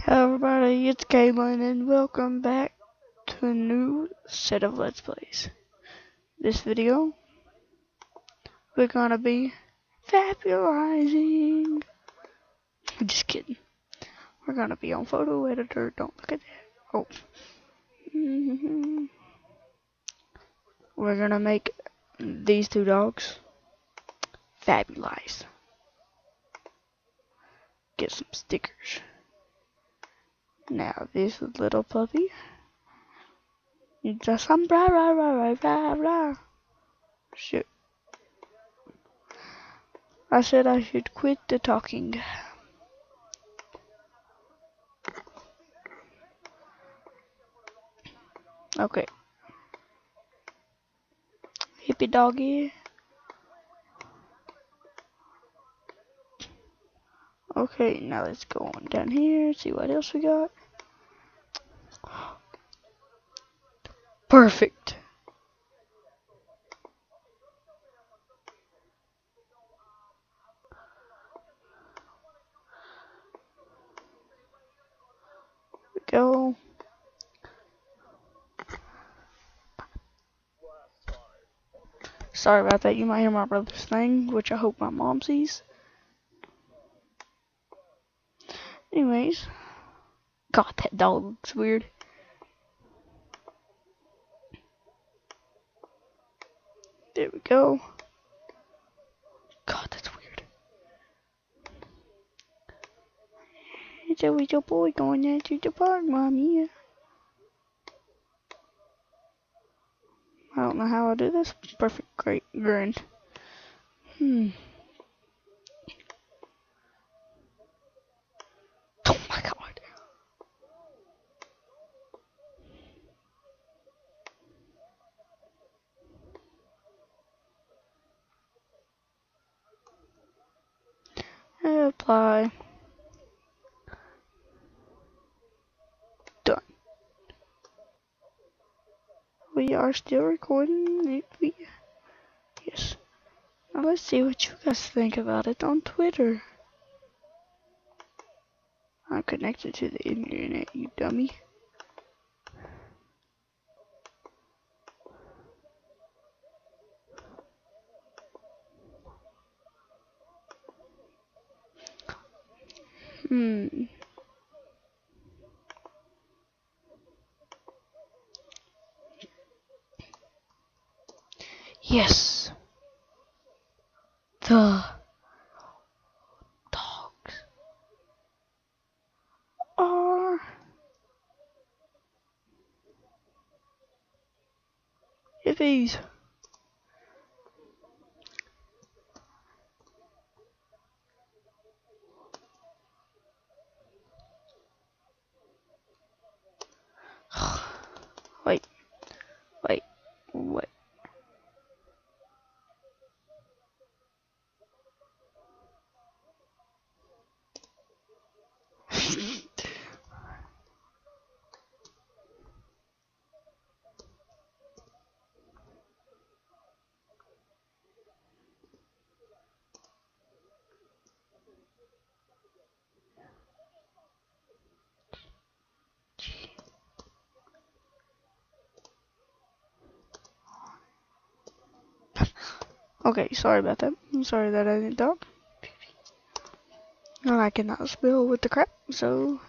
Hello everybody, it's Kaylin and welcome back to a new set of Let's Plays. This video, we're gonna be fabulizing. Just kidding. We're gonna be on photo editor, don't look at that. Oh. We're gonna make these two dogs fabulized. Get some stickers. Now this little puppy, just some blah blah blah blah blah. Shit. I said I should quit the talking. Okay. Hippie doggy. Okay, now let's go on down here, see what else we got. Perfect. Here we go. Sorry about that, you might hear my brother's thing, which I hope my mom sees. Anyways. God, that dog looks weird. There we go. God, that's weird. It's always your boy going out to the park, mommy. I don't know how I do this. Perfect, great, grin. Oh my god. Apply. Done. We are still recording. Yes. Now let's see what you guys think about it on Twitter. I'm connected to the internet, you dummy. Yes. The dogs are hippies. Wait. Okay, sorry about that. I'm sorry that I didn't talk. And I cannot spell with the crap, so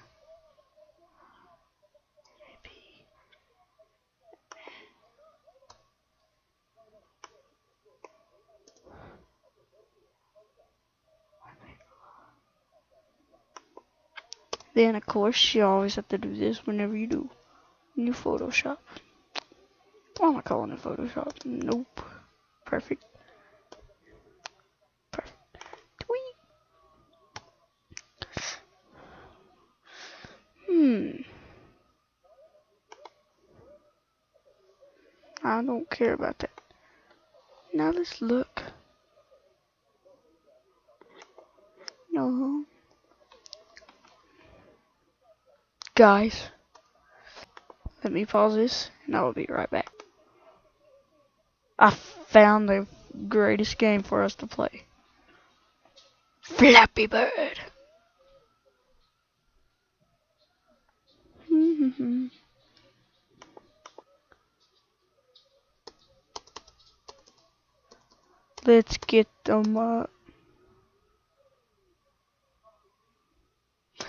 then of course you always have to do this whenever you do new Photoshop. Why am I calling it Photoshop? Nope. Perfect. Tweet. I don't care about that. Now let's look. No. Guys, let me pause this and I will be right back. I found the greatest game for us to play. Flappy Bird. Let's get them up.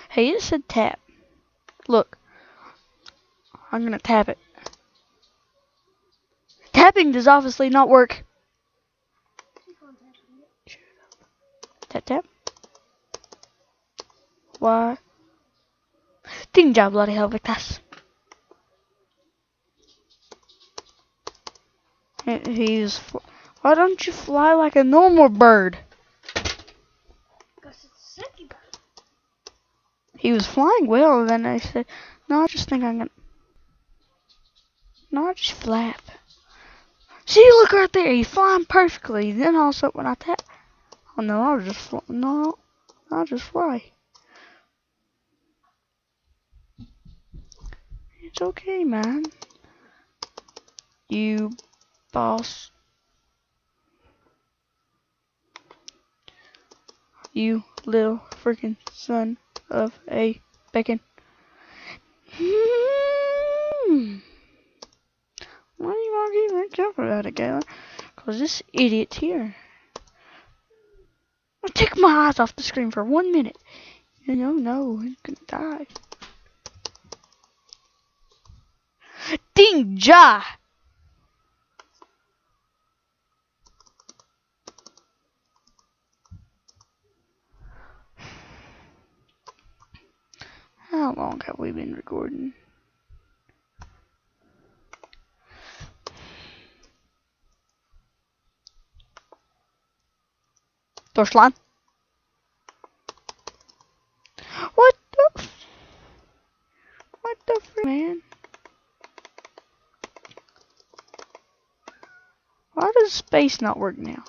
Hey, it said tap. Look, I'm gonna tap it. Tapping does obviously not work. Tap tap. Why? Ding job, bloody hell, Victus. He's. Why don't you fly like a normal bird? He was flying well, and then I said, no, I just think I'm gonna. No, I just flap. See, look right there, he's flying perfectly. Then all of a sudden, when I tap. Oh no, I'll just fly. No, I'll just fly. It's okay, man. You boss. You little freaking son of a bacon. Why do you want to keep jumping about it, Galen? Cause this idiot's here. I'll take my eyes off the screen for 1 minute. You know, no, he's gonna die. Ding ja! How long have we been recording? Door slime. What the frick, man? Why does space not work now?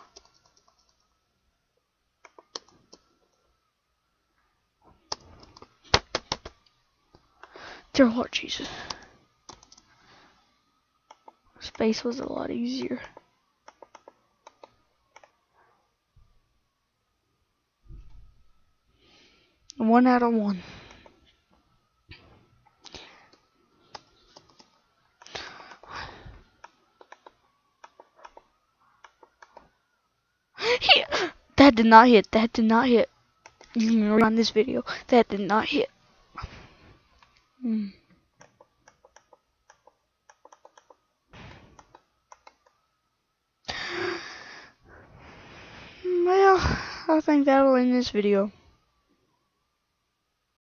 Dear Lord Jesus. Space was a lot easier. 1 out of 1. That did not hit. That did not hit. You can rewind this video. That did not hit. Well, I think that'll end this video.